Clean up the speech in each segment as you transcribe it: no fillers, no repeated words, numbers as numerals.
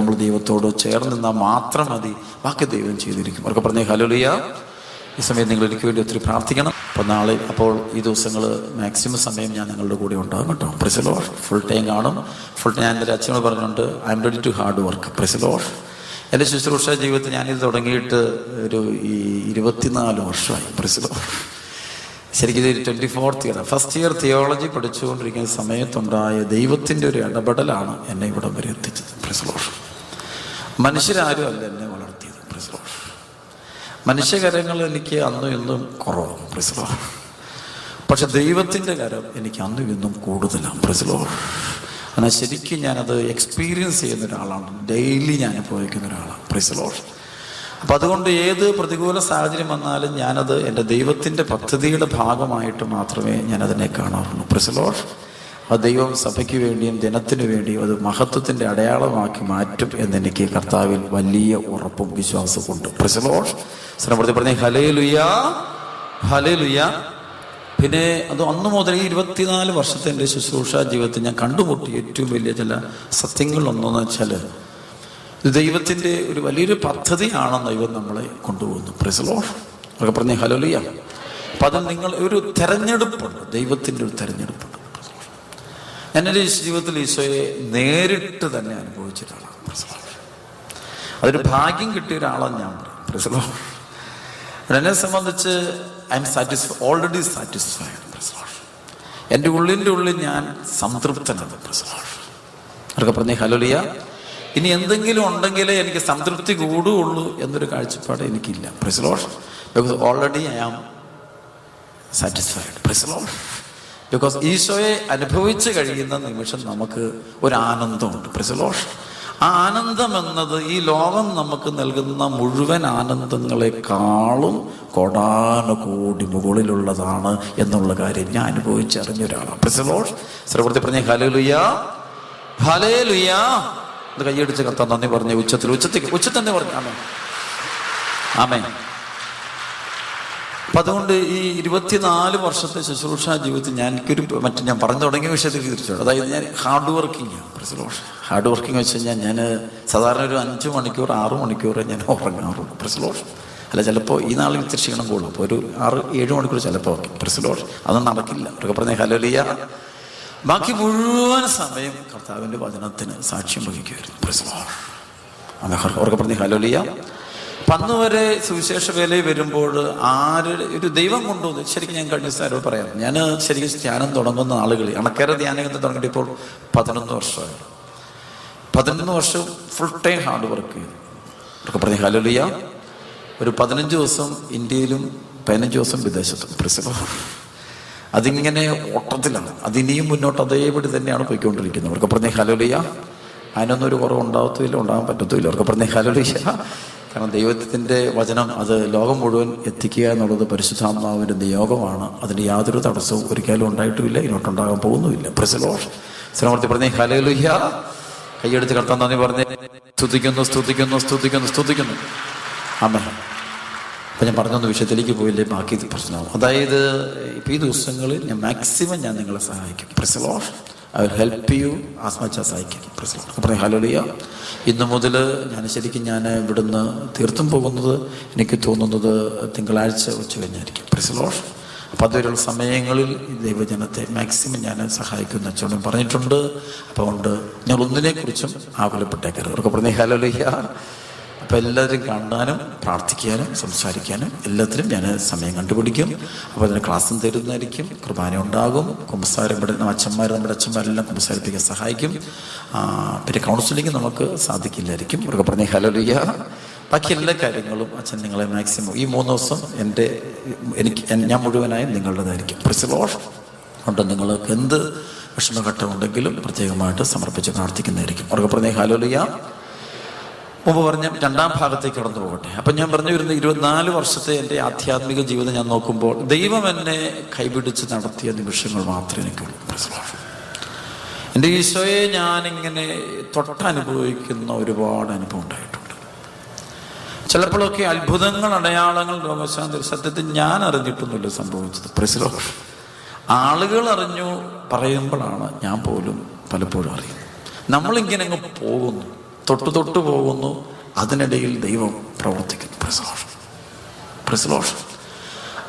നമ്മൾ ദൈവത്തോട് ചേർന്ന് നിന്നാൽ മാത്രം മതി, ബാക്കി ദൈവം ചെയ്തിരിക്കും. അവർക്ക് പറഞ്ഞേ ഹല്ലേലൂയ. ഈ സമയം നിങ്ങൾ എനിക്ക് വേണ്ടി ഒത്തിരി പ്രാർത്ഥിക്കണം. അപ്പോൾ നാളെ, അപ്പോൾ ഈ ദിവസങ്ങൾ മാക്സിമം സമയം ഞാൻ നിങ്ങളുടെ കൂടെ ഉണ്ടാകും കേട്ടോ. Praise the lord. Full time കാണും. ഞാൻ എൻ്റെ അച്ഛനോട് പറഞ്ഞിട്ടുണ്ട്, I'm ready to hard work. Praise the lord. എൻ്റെ ശുശ്രൂഷ ജീവിതത്തിൽ ഞാനിത് തുടങ്ങിയിട്ട് ഒരു 24 വർഷമായി. Praise the lord. ശരിക്കും ഇത് 24th year, first year theology പഠിച്ചുകൊണ്ടിരിക്കുന്ന സമയത്തുണ്ടായ ദൈവത്തിൻ്റെ ഒരു ഇടപെടലാണ് എന്നെ ഇവിടെ വരെ എത്തിച്ചത്. Price the Lord. മനുഷ്യരാരും അല്ല എന്നെ വളർത്തിയത്. Price the Lord. മനുഷ്യകരങ്ങൾ എനിക്ക് അന്നും ഇന്നും കുറവാണ്. Price the Lord. പക്ഷെ ദൈവത്തിൻ്റെ കരം എനിക്ക് അന്നും ഇന്നും കൂടുതലാണ്. Price the Lord. എന്നാൽ ശരിക്കും ഞാനത് എക്സ്പീരിയൻസ് ചെയ്യുന്ന ഒരാളാണ്. ഡെയിലി ഞാൻ അനുഭവിക്കുന്ന ഒരാളാണ്. Price the Lord. അപ്പം അതുകൊണ്ട് ഏത് പ്രതികൂല സാഹചര്യം വന്നാലും ഞാനത് എൻ്റെ ദൈവത്തിൻ്റെ പദ്ധതിയുടെ ഭാഗമായിട്ട് മാത്രമേ ഞാനതിനെ കാണാറുള്ളൂ. Price the Lord. ആ ദൈവം സഭയ്ക്ക് വേണ്ടിയും ജനത്തിനു വേണ്ടിയും അത് മഹത്വത്തിൻ്റെ അടയാളമാക്കി മാറ്റും എന്നെനിക്ക് കർത്താവിൽ വലിയ ഉറപ്പും വിശ്വാസവും ഉണ്ട്. Price the Lord. ശ്രമപ്പെടുത്തി പറഞ്ഞേ ഹല്ലേലൂയ, ഹല്ലേലൂയ. പിന്നെ അത് അന്നു മുതൽ ഈ 24 വർഷത്തെ എൻ്റെ ശുശ്രൂഷ ജീവിതത്തിൽ ഞാൻ കണ്ടുമുട്ടിയ ഏറ്റവും വലിയ ചില സത്യങ്ങളൊന്നെന്ന് വെച്ചാൽ, ഇത് ദൈവത്തിൻ്റെ ഒരു വലിയൊരു പദ്ധതിയാണെന്ന് ദൈവം നമ്മളെ കൊണ്ടുപോകുന്നു. Price the Lord. അവർക്ക് പറഞ്ഞേ ഹല്ലേലൂയ. അപ്പം അത് നിങ്ങൾ ഒരു തെരഞ്ഞെടുപ്പുണ്ട്, ദൈവത്തിൻ്റെ ഒരു തെരഞ്ഞെടുപ്പുണ്ട്. എൻ്റെ ജീവിതത്തിൽ ഈശോയെ നേരിട്ട് തന്നെ അനുഭവിച്ചിട്ടാണ്. Price the Lord. അതൊരു ഭാഗ്യം കിട്ടിയ ഒരാളാണ് ഞാൻ പറയും. Price the Lord. എന്നെ സംബന്ധിച്ച് I M already satisfied. Praise the lord. എൻ്റെ ഉള്ളിൽ ഞാൻ സംതൃപ്തനാണ്. Price the Lord. അവർക്ക് പറഞ്ഞേ ഹല്ലേലൂയ. ഇനി എന്തെങ്കിലും ഉണ്ടെങ്കിലേ എനിക്ക് സംതൃപ്തി കൂടുകയുള്ളൂ എന്നൊരു കാഴ്ചപ്പാട് എനിക്കില്ല. Praise the lord. Because already I am satisfied. Praise the lord. Because ഈശോയെ അനുഭവിച്ച് കഴിയുന്ന നിമിഷം നമുക്ക് ഒരു ആനന്ദമുണ്ട്. Price the Lord. ആ ആനന്ദം എന്നത് ഈ ലോകം നമുക്ക് നൽകുന്ന മുഴുവൻ ആനന്ദങ്ങളെക്കാളും കോടാനുകോടി മുകളിലുള്ളതാണ് എന്നുള്ള കാര്യം ഞാൻ അനുഭവിച്ചറിഞ്ഞൊരാളാണ്. Praise the lord. ശ്രവൃത്തി പറഞ്ഞേ ഹല്ലേലൂയ, ഹല്ലേലൂയ. ഇത് കൈയടിച്ച് കർത്താൻ നന്ദി പറഞ്ഞേ. ഉച്ചത്തിൽ പറഞ്ഞു. ആമേൻ, ആമേൻ. അപ്പം അതുകൊണ്ട് ഈ 24 വർഷത്തെ ശുശ്രൂഷ ജീവിതത്തിൽ ഞാൻ പറഞ്ഞു തുടങ്ങിയ വിഷയത്തിൽ തിരിച്ചു. അതായത് ഞാൻ ഹാർഡ് വർക്കിംഗ് ആണ്. Price the Lord. Hard working വെച്ച് കഴിഞ്ഞാൽ ഞാൻ സാധാരണ ഒരു 5 മണിക്കൂർ 6 മണിക്കൂർ ഞാൻ ഉറങ്ങാറുള്ളൂ. Price the Lord. അല്ല, ചിലപ്പോൾ ഈ നാളിൽ ഇത്തിരി ക്ഷീണം കൂടും. അപ്പോൾ ഒരു 6-7 മണിക്കൂർ ചിലപ്പോൾ ഓക്കെ. Price the Lord. അതൊന്നും നടക്കില്ല. അവരൊക്കെ പറഞ്ഞ ഹല്ലേലൂയ. ബാക്കി മുഴുവൻ സമയം കർത്താവിൻ്റെ വചനത്തിന് സാക്ഷ്യം വഹിക്കുമായിരുന്നു. Price the Lord. അവർക്ക് പറഞ്ഞ ഹല്ലേലൂയ. അന്ന് വരെ സുവിശേഷ വേലയിൽ വരുമ്പോൾ ഒരു ദൈവം കൊണ്ടുവന്നു. ശരിക്കും ഞാൻ കഴിഞ്ഞ ദിവസം പറയാം, ഞാൻ ശരിക്കും ധ്യാനം തുടങ്ങുന്ന ആളുകൾ അണക്കര ധ്യാനം തുടങ്ങിയിട്ട് ഇപ്പോൾ 11 വർഷമായി. 11 വർഷം ഫുൾ ടൈം ഹാർഡ് വർക്ക് ചെയ്തു. അവർക്ക് പറഞ്ഞ ഹല്ലേലൂയ. ഒരു 15 ദിവസം ഇന്ത്യയിലും 15 ദിവസം വിദേശത്തും. Price the Lord. അതിങ്ങനെ ഓട്ടത്തിലാണ്. അതിനിയും മുന്നോട്ട് അതേപടി തന്നെയാണ് പോയിക്കൊണ്ടിരിക്കുന്നത്. അവർക്ക് പറഞ്ഞ ഹല്ലേലൂയ. അതിനൊന്നും ഒരു കുറവ് ഉണ്ടാകത്തുമില്ല, ഉണ്ടാകാൻ പറ്റത്തുമില്ല. അവർക്ക് പറഞ്ഞ ഹല്ലേലൂയ. കാരണം ദൈവത്തിൻ്റെ വചനം അത് ലോകം മുഴുവൻ എത്തിക്കുക എന്നുള്ളത് പരിശുദ്ധാത്മാവിൻ്റെ നിയോഗമാണ്. അതിന് യാതൊരു തടസ്സവും ഒരിക്കലും ഉണ്ടായിട്ടുമില്ല, ഇങ്ങോട്ടുണ്ടാകാൻ പോകുന്നുമില്ല. Praise the lord. ശ്രമർത്തി പറഞ്ഞേ ഹല്ലേലൂയ. കൈയെടുത്ത് കർത്താൻ നന്ദി പറഞ്ഞേ. സ്തുതിക്കുന്നു. ആമേൻ. അപ്പം ഞാൻ പറഞ്ഞൊന്ന് വിഷയത്തിലേക്ക് പോയില്ലേ, ബാക്കി പ്രശ്നമാവും. അതായത് ഇപ്പം ഈ ദിവസങ്ങളിൽ ഞാൻ മാക്സിമം നിങ്ങളെ സഹായിക്കും. Price the Lord. I will help you as much as I can. Price the Lord. അപ്പോൾ ഹല്ലേലൂയ. ഇന്നു മുതൽ ഞാൻ ഇവിടുന്ന് തീർത്തും പോകുന്നത് എനിക്ക് തോന്നുന്നത് തിങ്കളാഴ്ച ഉച്ച കഴിഞ്ഞായിരിക്കും. Price the Lord. അപ്പോൾ അതുവരെയുള്ള സമയങ്ങളിൽ ദൈവജനത്തെ മാക്സിമം ഞാൻ സഹായിക്കുന്ന അച്ഛനും പറഞ്ഞിട്ടുണ്ട്. അപ്പോൾ അതുകൊണ്ട് ഞാൻ ഒന്നിനെക്കുറിച്ചും ആകുലപ്പെട്ടേക്കരുത്. അവർക്ക് പറഞ്ഞേ ഹല്ലേലൂയ. അപ്പോൾ എല്ലാവരും കാണാനും പ്രാർത്ഥിക്കാനും സംസാരിക്കാനും എല്ലാത്തിനും ഞാൻ സമയം കണ്ടുപിടിക്കും. അപ്പോൾ അതിന് ക്ലാസ്സും തരുന്നതായിരിക്കും. കുർബാന ഉണ്ടാകും. കുമ്പസാരം നമ്മുടെ അച്ഛന്മാരെല്ലാം കുമ്പസാരിപ്പിക്കാൻ സഹായിക്കും. പിന്നെ കൗൺസിലിംഗ് നമുക്ക് സാധിക്കില്ലായിരിക്കും. അവർക്ക് പറഞ്ഞേ ഹല്ലേലൂയ. ബാക്കി എല്ലാ കാര്യങ്ങളും അച്ഛൻ നിങ്ങളെ മാക്സിമം ഈ 3 ദിവസം ഞാൻ മുഴുവനായും നിങ്ങളുടേതായിരിക്കും. Price the Lord. അതുകൊണ്ട് നിങ്ങൾക്ക് എന്ത് വിഷമഘട്ടമുണ്ടെങ്കിലും പ്രത്യേകമായിട്ട് സമർപ്പിച്ച് പ്രാർത്ഥിക്കുന്നതായിരിക്കും. അവർക്ക് പറഞ്ഞേ ഹല്ലേലൂയ. മുമ്പ് പറഞ്ഞ 2ാം ഭാഗത്തേക്ക് കടന്നു പോകട്ടെ. അപ്പം ഞാൻ പറഞ്ഞു വരുന്ന 24 വർഷത്തെ എൻ്റെ ആധ്യാത്മിക ജീവിതം ഞാൻ നോക്കുമ്പോൾ ദൈവം എന്നെ കൈപിടിച്ച് നടത്തിയ നിമിഷങ്ങൾ മാത്രമേ എനിക്കുള്ളൂ. Price the lord. എൻ്റെ ഈശോയെ ഞാനിങ്ങനെ തൊട്ടനുഭവിക്കുന്ന ഒരുപാട് അനുഭവം ഉണ്ടായിട്ടുണ്ട്. ചിലപ്പോഴൊക്കെ അത്ഭുതങ്ങൾ, അടയാളങ്ങൾ, രോഗശാന്തി സത്യത്തിൽ ഞാൻ അറിഞ്ഞിട്ടൊന്നുമില്ല സംഭവിച്ചത്. Price the Lord. ആളുകൾ അറിഞ്ഞു പറയുമ്പോഴാണ് ഞാൻ പോലും പലപ്പോഴും അറിയുന്നത്. നമ്മളിങ്ങനെ അങ്ങ് പോകുന്നു. തൊട്ടു പോകുന്നു. അതിനിടയിൽ ദൈവം പ്രവർത്തിക്കുന്നു. Price the Lord.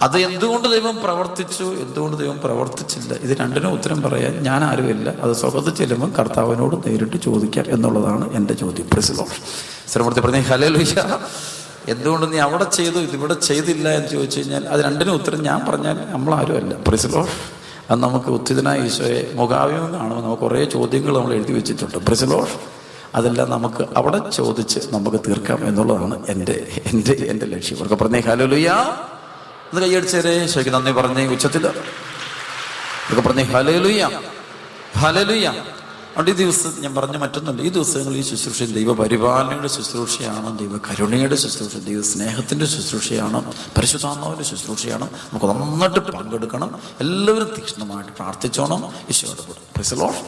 അത് എന്തുകൊണ്ട് ദൈവം പ്രവർത്തിച്ചു, എന്തുകൊണ്ട് ദൈവം പ്രവർത്തിച്ചില്ല, ഇത് രണ്ടിനും ഉത്തരം പറയാൻ ഞാൻ ആരുമില്ല. അത് സ്വഗതത്തിൽ ചെല്ലുമ്പോൾ കർത്താവിനോട് നേരിട്ട് ചോദിക്കാം എന്നുള്ളതാണ് എൻ്റെ ചോദ്യം. Price the lord. ശ്രമത്തിൽ പറഞ്ഞ ഹല്ലേലൂയ. എന്തുകൊണ്ട് നീ അവിടെ ചെയ്തു ഇതിവിടെ ചെയ്തില്ല എന്ന് ചോദിച്ചു കഴിഞ്ഞാൽ അത് രണ്ടിനും ഉത്തരം ഞാൻ പറഞ്ഞാൽ നമ്മളാരുമല്ല. Price the Lord. അത് നമുക്ക് ഉത്തിതനായ ഈശോയെ മുഖാവ്യം കാണുമ്പോൾ നമുക്ക് കുറേ ചോദ്യങ്ങൾ നമ്മൾ എഴുതി വെച്ചിട്ടുണ്ട്. Price the Lord. അതെല്ലാം നമുക്ക് അവിടെ ചോദിച്ച് നമുക്ക് തീർക്കാം എന്നുള്ളതാണ് എൻ്റെ ലക്ഷ്യം. അവർക്ക് പറഞ്ഞേ ഹല്ലേലൂയ. ഒന്ന് കൈയടിച്ചേരെ. ഈശോയ്ക്ക് നന്ദി പറഞ്ഞേ ഉച്ചത്തിൽ. അവർക്ക് പറഞ്ഞേ ഹല്ലേലൂയ, ഹല്ലേലൂയ. അതുകൊണ്ട് ഈ ദിവസം ഞാൻ പറഞ്ഞ മറ്റൊന്നുമില്ല, ഈ ദിവസങ്ങളിൽ ഈ ശുശ്രൂഷ ദൈവ പരിപാലനയുടെ ശുശ്രൂഷയാണ്, ദൈവ കരുണയുടെ ശുശ്രൂഷ, ദൈവ സ്നേഹത്തിൻ്റെ ശുശ്രൂഷയാണ്, പരിശുദ്ധാത്മാവിൻ്റെ ശുശ്രൂഷയാണ്. നമുക്ക് നന്നായിട്ട് പങ്കെടുക്കണം. എല്ലാവരും തീക്ഷ്ണമായിട്ട് പ്രാർത്ഥിച്ചോണം. ഈശോയോട് കൂടെ. Price the Lord.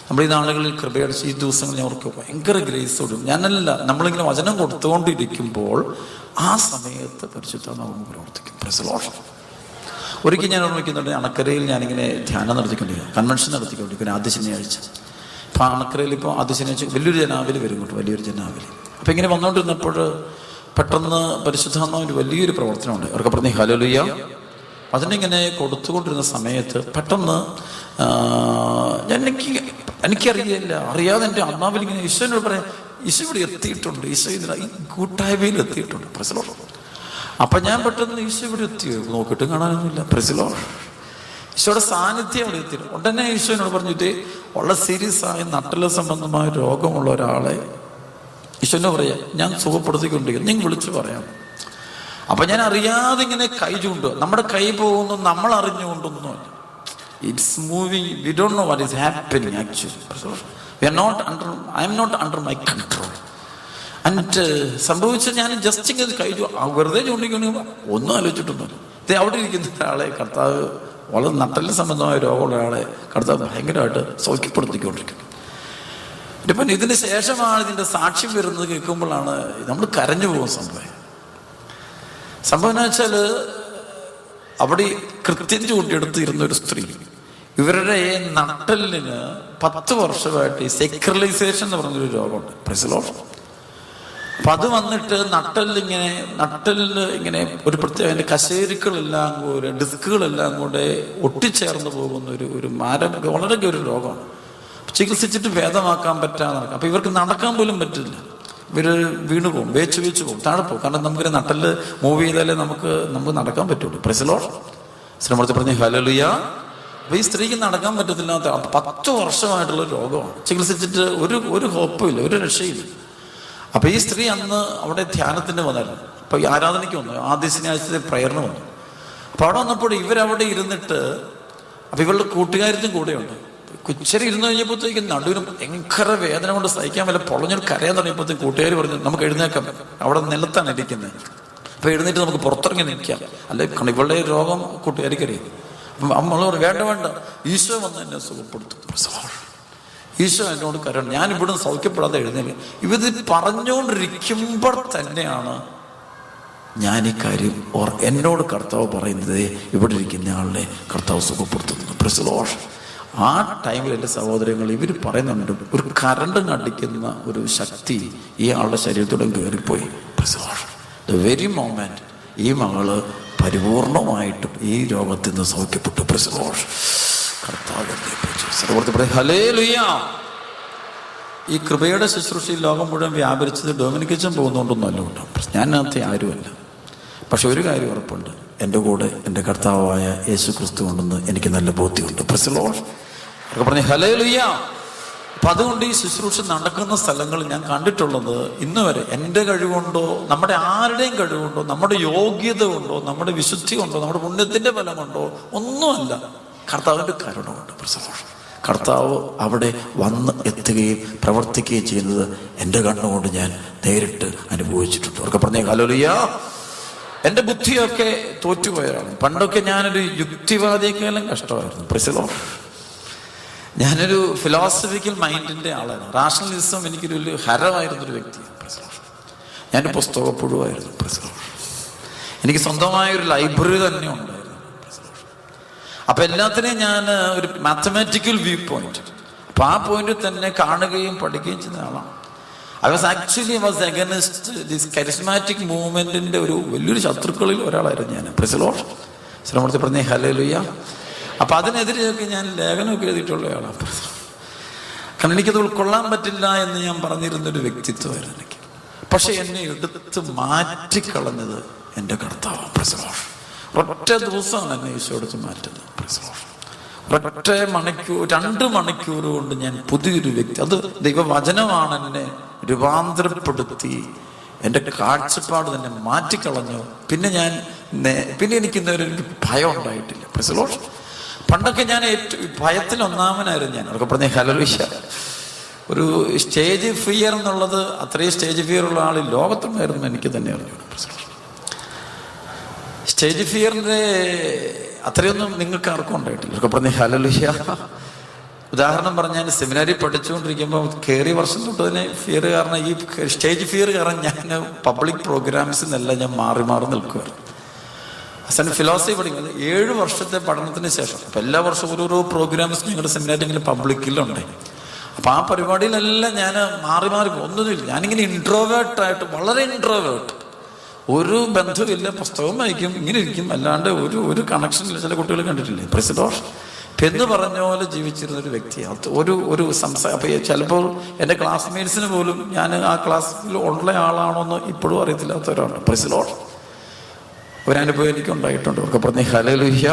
നമ്മൾ ഈ നാളുകളിൽ കൃപയടിച്ച് ഈ ദിവസങ്ങളിൽ അവർക്ക് ഭയങ്കര ഗ്രേസോടും ഞാനല്ല നമ്മളിങ്ങനെ വചനം കൊടുത്തുകൊണ്ടിരിക്കുമ്പോൾ ആ സമയത്ത് പരിശുദ്ധാത്മാവ് പ്രവർത്തിക്കും. Price the Lord. ഒരിക്കൽ ഞാൻ ഓർമ്മിക്കുന്നുണ്ട്, അണക്കരയിൽ ഞാനിങ്ങനെ ധ്യാനം നടത്തിക്കൊണ്ടിരിക്കും, കൺവെൻഷൻ നടത്തിക്കൊണ്ടിരിക്കും ആദ്യ ശനിയാഴ്ച. ഇപ്പം അണക്കരയിൽ ഇപ്പോൾ ആദ്യ ശനിയാഴ്ച വലിയൊരു ജനാവിൽ വരും കേട്ടോ, വലിയൊരു ജനാവിൽ. അപ്പം ഇങ്ങനെ വന്നുകൊണ്ടിരുന്നപ്പോൾ പെട്ടെന്ന് പരിശുദ്ധാത്മാവിൻ്റെ വലിയൊരു പ്രവർത്തനമുണ്ട്. അവർക്ക് പറഞ്ഞ ഹല്ലേലൂയ. അതിനിങ്ങനെ കൊടുത്തുകൊണ്ടിരുന്ന സമയത്ത് പെട്ടെന്ന് എനിക്കറിയില്ല, അറിയാതെ എൻ്റെ ആത്മാവിൽ ഇങ്ങനെ ഈശോനോട് പറയാം, ഈശോ ഇവിടെ എത്തിയിട്ടുണ്ട്, ഈശോ ഈ കൂട്ടായ്മയിൽ എത്തിയിട്ടുണ്ട്. Price the Lord. അപ്പം ഞാൻ പെട്ടെന്ന് ഈശോ ഇവിടെ എത്തി നോക്കിയിട്ടും കാണാനൊന്നുമില്ല. Price the Lord. ഈശോയുടെ സാന്നിധ്യം അവിടെ എത്തിയിട്ടുണ്ട്. ഉടനെ ഈശോനോട് പറഞ്ഞിട്ട് വളരെ സീരിയസ് ആയ നട്ടല് സംബന്ധമായ രോഗമുള്ള ഒരാളെ ഈശോനെ പറയാം ഞാൻ സുഖപ്പെടുത്തിക്കൊണ്ടിരിക്കുന്നു, നിങ്ങൾ വിളിച്ചു പറയാം. അപ്പൊ ഞാൻ അറിയാതെ ഇങ്ങനെ കൈ ചൂണ്ടുക. നമ്മുടെ കൈ പോകുന്നു നമ്മൾ അറിഞ്ഞുകൊണ്ടൊന്നുമല്ല. It's moving. We don't know what is happening actually. I'm not under my control. എന്നിട്ട് സംഭവിച്ച ഞാൻ ജസ്റ്റ് ഇങ്ങനെ കൈ വെറുതെ ചൂണ്ടിക്കൊണ്ട് ഒന്നും ആലോചിച്ചിട്ടൊന്നുമില്ല. ഇത് അവിടെ ഇരിക്കുന്ന ഒരാളെ കർത്താവ് വളരെ നട്ടല് സംബന്ധമായ രോഗമുള്ള ഒരാളെ കർത്താവ് ഭയങ്കരമായിട്ട് സൗഖ്യപ്പെടുത്തിക്കൊണ്ടിരിക്കുന്നു. ഇപ്പം ഇതിന് ശേഷമാണ് ഇതിൻ്റെ സാക്ഷ്യം വരുന്നത് കേൾക്കുമ്പോഴാണ് നമ്മൾ കരഞ്ഞു പോകുന്ന സംഭവം എന്ന് വെച്ചാൽ അവിടെ കൃത്യം ചൂണ്ടിയെടുത്ത് ഇരുന്നൊരു സ്ത്രീ, ഇവരുടെ നട്ടലിന് 10 വർഷമായിട്ട് ഈ സെക്രലൈസേഷൻ എന്ന് പറഞ്ഞൊരു രോഗമുണ്ട്. Price the Lord. അപ്പം അത് വന്നിട്ട് നട്ടലിൽ ഇങ്ങനെ ഒരു പ്രത്യേക അതിൻ്റെ കശേരുക്കളെല്ലാം കൂടെ ഡിസ്കുകളെല്ലാം കൂടെ ഒട്ടിച്ചേർന്ന് പോകുന്ന ഒരു വളരെ ഒരു രോഗമാണ്. ചികിത്സിച്ചിട്ട് ഭേദമാക്കാൻ പറ്റാതെ നടക്കും. അപ്പം ഇവർക്ക് നടക്കാൻ പോലും പറ്റില്ല. ഇവർ വീണു പോകും, വേച്ച് പോകും, താഴെ പോകും. കാരണം നമുക്കൊരു നട്ടല് മൂവ് ചെയ്താലേ നമുക്ക് നടക്കാൻ പറ്റുള്ളൂ. Price the lord. ശ്രമത്തിൽ പറഞ്ഞ ഹല്ലേലൂയ. അപ്പൊ ഈ സ്ത്രീക്ക് നടക്കാൻ പറ്റത്തില്ലാത്ത 10 വർഷമായിട്ടുള്ള രോഗമാണ്. ചികിത്സിച്ചിട്ട് ഒരു ഹോപ്പുമില്ല, ഒരു രക്ഷയില്ല. അപ്പൊ ഈ സ്ത്രീ അന്ന് അവിടെ ധ്യാനത്തിന് വന്നായിരുന്നു. അപ്പൊ ഈ ആരാധനയ്ക്ക് വന്നു, ആദ്യ ശനിയാഴ്ചത്തെ പ്രയറിന് വന്നു. അപ്പൊ അവിടെ വന്നപ്പോൾ ഇവരവിടെ ഇരുന്നിട്ട്, അപ്പൊ ഇവളുടെ കൂട്ടുകാരത്തും കൂടെയുണ്ട്. കുച്ചരി ഇരുന്ന് കഴിഞ്ഞപ്പോഴത്തേക്കും നടുവിനും ഭയങ്കര വേദന കൊണ്ട് സഹിക്കാൻ വല്ല പൊളഞ്ഞൊരു കരയാൻ തുടങ്ങിയപ്പോഴത്തേക്കും കൂട്ടുകാർ പറഞ്ഞു നമുക്ക് എഴുന്നേക്കാം, അവിടെ നിലത്താണ് ഇരിക്കുന്നത്, അപ്പൊ എഴുന്നേറ്റ് നമുക്ക് പുറത്തിറങ്ങി നിൽക്കാം. അല്ലെ ഇവളുടെ രോഗം കൂട്ടുകാരിക്കറിയാം. അപ്പം നമ്മൾ വേണ്ട ഈശോ വന്ന് എന്നെ സുഖപ്പെടുത്തും. ഈശോ എന്നോട് കരണം, ഞാൻ ഇവിടുന്ന് സൗഖ്യപ്പെടാതെ എഴുന്നേല്. ഇവത് പറഞ്ഞുകൊണ്ടിരിക്കുമ്പോൾ തന്നെയാണ് ഞാൻ ഈ കാര്യം എന്നോട് കർത്താവ് പറയുന്നത്, ഇവിടെ ഇരിക്കുന്ന ആളിനെ കർത്താവ് സുഖപ്പെടുത്തുന്നു. Price the Lord. ആ ടൈമിൽ എൻ്റെ സഹോദരങ്ങൾ ഇവർ പറയുന്നുണ്ട്, ഒരു കറണ്ട് അടിക്കുന്ന ഒരു ശക്തി ഈ ആളുടെ ശരീരത്തോടെ കയറിപ്പോയി. ദ വെരി മൊമെന്റ് ഈ മകള് പരിപൂർണമായിട്ടും ഈ രോഗത്തിൽ നിന്ന് സൗഖ്യപ്പെട്ടു. കർത്താവ് ഹല്ലേലൂയ. ഈ കൃപയുടെ ശുശ്രൂഷയിൽ ലോകം മുഴുവൻ വ്യാപരിച്ചത് ഡൊമിനിക്കച്ചൻ പോകുന്നതുകൊണ്ടൊന്നുമല്ല കേട്ടോ, ഞാനകത്തെ ആരുമല്ല. പക്ഷെ ഒരു കാര്യം ഉറപ്പുണ്ട്, എൻ്റെ കൂടെ എൻ്റെ കർത്താവായ യേശു ക്രിസ്തു ഉണ്ടെന്ന് എനിക്ക് നല്ല ബോധ്യമുണ്ട്. Price the Lord. പറഞ്ഞ ഹല്ലേലൂയ. അപ്പം അതുകൊണ്ട് ഈ ശുശ്രൂഷ നടക്കുന്ന സ്ഥലങ്ങൾ ഞാൻ കണ്ടിട്ടുള്ളത് ഇന്ന് വരെ എൻ്റെ കഴിവുകൊണ്ടോ നമ്മുടെ ആരുടെയും കഴിവുകൊണ്ടോ നമ്മുടെ യോഗ്യത കൊണ്ടോ നമ്മുടെ വിശുദ്ധി കൊണ്ടോ നമ്മുടെ പുണ്യത്തിൻ്റെ ബലം കൊണ്ടോ ഒന്നുമല്ല, കർത്താവിൻ്റെ കരുണ കൊണ്ട്. കർത്താവ് അവിടെ വന്ന് എത്തുകയും പ്രവർത്തിക്കുകയും ചെയ്യുന്നത് എൻ്റെ കണ്ണുകൊണ്ട് ഞാൻ നേരിട്ട് അനുഭവിച്ചിട്ടുണ്ട്. അവർക്ക് പറഞ്ഞ ഹല്ലേലൂയ. എൻ്റെ ബുദ്ധിയൊക്കെ തോറ്റുപോയതാണ്. പണ്ടൊക്കെ ഞാനൊരു യുക്തിവാദിയേക്കാളും കഷ്ടമായിരുന്നു. Praise the lord. ഞാനൊരു ഫിലോസഫിക്കൽ മൈൻഡിൻ്റെ ആളായിരുന്നു. റാഷണലിസം എനിക്കൊരു വലിയ ഹരമായിരുന്നൊരു വ്യക്തിയാണ്. Praise the lord. ഞാനൊരു പുസ്തകപ്പുഴുവായിരുന്നു. Price the Lord. എനിക്ക് സ്വന്തമായൊരു ലൈബ്രറി തന്നെ ഉണ്ടായിരുന്നു. അപ്പൊ എല്ലാത്തിനെയും ഞാൻ ഒരു മാത്തമാറ്റിക്കൽ വ്യൂ പോയിന്റ്, അപ്പൊ ആ പോയിന്റിൽ തന്നെ കാണുകയും പഠിക്കുകയും ചെയ്യുന്ന ആളാണ്. I was against this charismatic മൂവ്മെന്റിന്റെ ഒരു വലിയൊരു ശത്രുക്കളിൽ ഒരാളായിരുന്നു ഞാൻ. Praise the lord. ശ്രമത്തിൽ പറഞ്ഞേ ഹല്ലേലൂയ. അപ്പൊ അതിനെതിരെയൊക്കെ ഞാൻ ലേഖനമൊക്കെ എഴുതിയിട്ടുള്ള ആളാണ്. കാരണം എനിക്കത് ഉൾക്കൊള്ളാൻ പറ്റില്ല എന്ന് ഞാൻ പറഞ്ഞിരുന്നൊരു വ്യക്തിത്വമായിരുന്നു എനിക്ക്. പക്ഷെ എന്നെ എടുത്ത് മാറ്റിക്കളഞ്ഞത് എൻ്റെ കർത്താവ്. Price the Lord. ഒറ്റ ദിവസമാണ് എന്നെ ഈശോ എടുത്ത് മാറ്റുന്നത്. Price the Lord. ഒറ്റ മണിക്കൂർ 2 മണിക്കൂർ കൊണ്ട് ഞാൻ പുതിയൊരു വ്യക്തി, അത് ദൈവവചനമാണ് എന്നെ രൂപാന്തരപ്പെടുത്തി എൻ്റെ കാഴ്ചപ്പാട് തന്നെ മാറ്റിക്കളഞ്ഞു. പിന്നെ എനിക്ക് ഭയം ഉണ്ടായിട്ടില്ല. Praise the Lord. പണ്ടൊക്കെ ഞാൻ ഏറ്റവും ഭയത്തിൽ ഒന്നാമനായിരുന്നു ഞാൻ. അവർക്ക് പറഞ്ഞ ഹല്ലേലൂയ. ഒരു സ്റ്റേജ് ഫിയർ എന്നുള്ളത്, അത്രയും സ്റ്റേജ് ഫിയർ ഉള്ള ആൾ ലോകത്തുണ്ടായിരുന്നു എനിക്ക് തന്നെ അറിഞ്ഞു. സ്റ്റേജ് ഫിയറിന്റെ അത്രയൊന്നും നിങ്ങൾക്ക് ആർക്കും ഉണ്ടായിട്ടില്ല. അവർക്ക് പറഞ്ഞ ഹല്ലേലൂയ. ഉദാഹരണം പറഞ്ഞാൽ സെമിനാരി പഠിച്ചുകൊണ്ടിരിക്കുമ്പോൾ കയറിയ വർഷം തൊട്ട് തന്നെ ഫിയർ കാരണം, ഈ സ്റ്റേജ് ഫിയർ കാരണം ഞാൻ പബ്ലിക് പ്രോഗ്രാംസിൽ നിന്നെല്ലാം ഞാൻ മാറി നിൽക്കുമായിരുന്നു. ഫിലോസഫി പഠിക്കുന്നത് 7 വർഷത്തെ പഠനത്തിന് ശേഷം. അപ്പം എല്ലാ വർഷവും ഓരോരോ പ്രോഗ്രാംസ് ഞങ്ങളുടെ സെമിനാരിങ്ങനെ പബ്ലിക്കിലുണ്ട്. അപ്പം ആ പരിപാടിയിലെല്ലാം ഞാൻ മാറി ഒന്നുമില്ല. ഞാനിങ്ങനെ ഇൻട്രോവേർട്ടായിട്ട്, വളരെ ഇൻട്രോവേർട്ട്, ഒരു ബന്ധമില്ല, പുസ്തകം വായിക്കും, ഇങ്ങനെ ഇരിക്കും, അല്ലാണ്ട് ഒരു കണക്ഷനില്ല. ചില കുട്ടികൾ കണ്ടിട്ടില്ലേ? Price the Lord. എന്ന് പറഞ്ഞ പോലെ ജീവിച്ചിരുന്നൊരു വ്യക്തിയാണ്. ഒരു അപ്പം ചിലപ്പോൾ എൻ്റെ ക്ലാസ്മേറ്റ്സിന് പോലും ഞാൻ ആ ക്ലാസ്സിൽ ഉള്ള ആളാണോ എന്ന് ഇപ്പോഴും അറിയത്തില്ലാത്തവരാണ്. Price the Lord. ഒരനുഭവം എനിക്ക് ഉണ്ടായിട്ടുണ്ട്. ഒക്കെ പറഞ്ഞ ഹല്ലേലൂയ.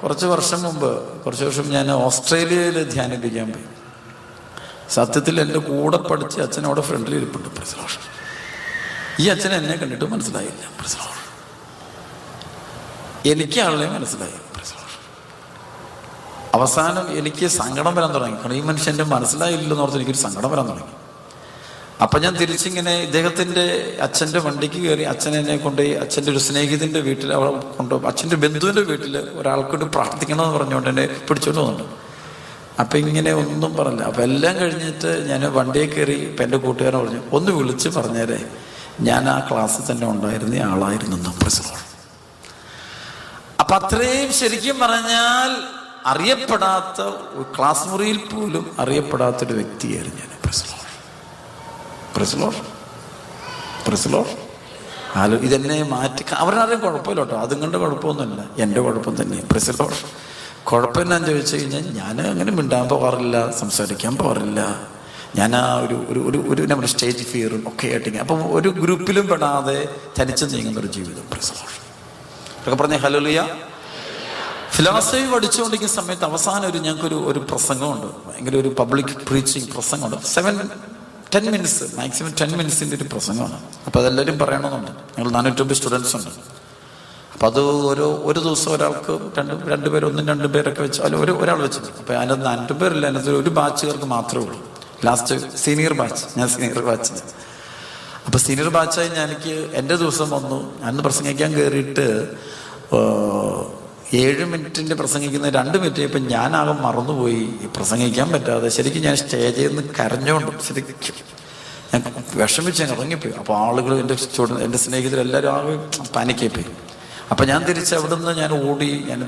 കുറച്ച് വർഷം ഞാൻ ഓസ്ട്രേലിയയിൽ ധ്യാനിപ്പിക്കാൻ പോയി. സത്യത്തിൽ എൻ്റെ കൂടെ പഠിച്ച അച്ഛൻ അവിടെ ഫ്രണ്ടിൽ ഇരിപ്പുണ്ട്. Price the Lord. ഈ അച്ഛൻ എന്നെ കണ്ടിട്ട് മനസ്സിലായില്ല. Price the Lord. എനിക്ക് ആളെ മനസ്സിലായി. Price the Lord. അവസാനം എനിക്ക് സങ്കടം വരാൻ തുടങ്ങി. കാരണം ഈ മനുഷ്യൻ്റെ മനസ്സിലായില്ലെന്ന് ഓർത്ത് എനിക്കൊരു സങ്കടം വരാൻ തുടങ്ങി. അപ്പം ഞാൻ തിരിച്ചിങ്ങനെ ഇദ്ദേഹത്തിൻ്റെ അച്ഛൻ്റെ വണ്ടിക്ക് കയറി അച്ഛൻ എന്നെ കൊണ്ടുപോയി അച്ഛൻ്റെ ഒരു സ്നേഹിതൻ്റെ വീട്ടിൽ അവിടെ കൊണ്ടുപോകും. അച്ഛൻ്റെ ബന്ധുവിൻ്റെ വീട്ടിൽ ഒരാൾക്കൊണ്ട് പ്രാർത്ഥിക്കണമെന്ന് പറഞ്ഞുകൊണ്ട് എന്നെ പിടിച്ചോണ്ട് വന്നിട്ടുണ്ട്. അപ്പം ഇങ്ങനെ ഒന്നും പറഞ്ഞില്ല. അപ്പം എല്ലാം കഴിഞ്ഞിട്ട് ഞാൻ വണ്ടിയെ കയറി. ഇപ്പം എൻ്റെ കൂട്ടുകാരൻ പറഞ്ഞു, ഒന്ന് വിളിച്ച് പറഞ്ഞേരെ ഞാൻ ആ ക്ലാസ്സിൽ തന്നെ ഉണ്ടായിരുന്ന ആളായിരുന്നു. Price the Lord. അപ്പം അത്രയും ശരിക്കും പറഞ്ഞാൽ അറിയപ്പെടാത്ത, ക്ലാസ് മുറിയിൽ പോലും അറിയപ്പെടാത്തൊരു വ്യക്തിയായിരുന്നു ഞാൻ. Praise the Lord. Price the Lord. Price the Lord. ഇതെന്നെ മാറ്റി. അവരാരും കുഴപ്പമില്ല കേട്ടോ, അതുങ്ങളുടെ കുഴപ്പമൊന്നുമില്ല, എൻ്റെ കുഴപ്പം തന്നെ. Price the Lord. കുഴപ്പം എന്നാന്ന് ചോദിച്ചു കഴിഞ്ഞാൽ ഞാൻ അങ്ങനെ മിണ്ടാൻ പോകാറില്ല, സംസാരിക്കാൻ പോകാറില്ല. ഞാൻ ആ ഒരു നമ്മുടെ സ്റ്റേജ് ഫിയറും ഒക്കെ ആയിട്ട് അപ്പം ഒരു ഗ്രൂപ്പിലും പെടാതെ തനിച്ച് നീങ്ങുന്നൊരു ജീവിതം. Price the Lord. ഒക്കെ പറഞ്ഞേ ഹല്ലേലൂയ. ഫിലോസഫി പഠിച്ചുകൊണ്ടിരിക്കുന്ന സമയത്ത് അവസാനം ഞങ്ങൾക്കൊരു പ്രസംഗമുണ്ട്, ഭയങ്കര ഒരു പബ്ലിക് പ്രീച്ചിങ് പ്രസംഗമുണ്ട്. 10 മിനിറ്റ്സ്, മാക്സിമം 10 മിനിറ്റ്സിൻ്റെ ഒരു പ്രസംഗമാണ്. അപ്പോൾ അതെല്ലാവരും പറയണമെന്നുണ്ട്. ഞങ്ങൾ 450 സ്റ്റുഡൻസ് ഉണ്ട്. അപ്പം അത് ഒരു ദിവസം ഒരാൾക്ക് 2 പേര്, 1-2 പേരൊക്കെ വെച്ച്, അല്ല ഒരാൾ വെച്ചത്. അപ്പം അതിനകത്ത് 4 പേരില്ല, അതിനകത്ത് ഒരു ബാച്ചുകാർക്ക് മാത്രമേ ഉള്ളൂ. ലാസ്റ്റ് സീനിയർ ബാച്ച്, ഞാൻ സീനിയർ ബാച്ച്. അപ്പം സീനിയർ ബാച്ചായി എനിക്ക് എൻ്റെ ദിവസം വന്നു. അന്ന് പ്രസംഗിക്കാൻ കയറിയിട്ട് 7 മിനിറ്റിൻ്റെ പ്രസംഗിക്കുന്ന 2 മിനിറ്റ് ഇപ്പം ഞാനാകെ മറന്നുപോയി, പ്രസംഗിക്കാൻ പറ്റാതെ. ശരിക്കും ഞാൻ സ്റ്റേജിൽ നിന്ന് കരഞ്ഞുകൊണ്ട് ശരിക്കും ഞാൻ വിഷമിച്ച് ഇറങ്ങിപ്പോയി. അപ്പോൾ ആളുകൾ, എൻ്റെ സ്നേഹിതരെല്ലാവരും ആകെ പാനിക്കായിപ്പോയി. അപ്പം ഞാൻ തിരിച്ച് അവിടെ നിന്ന് ഞാൻ ഓടി. ഞാൻ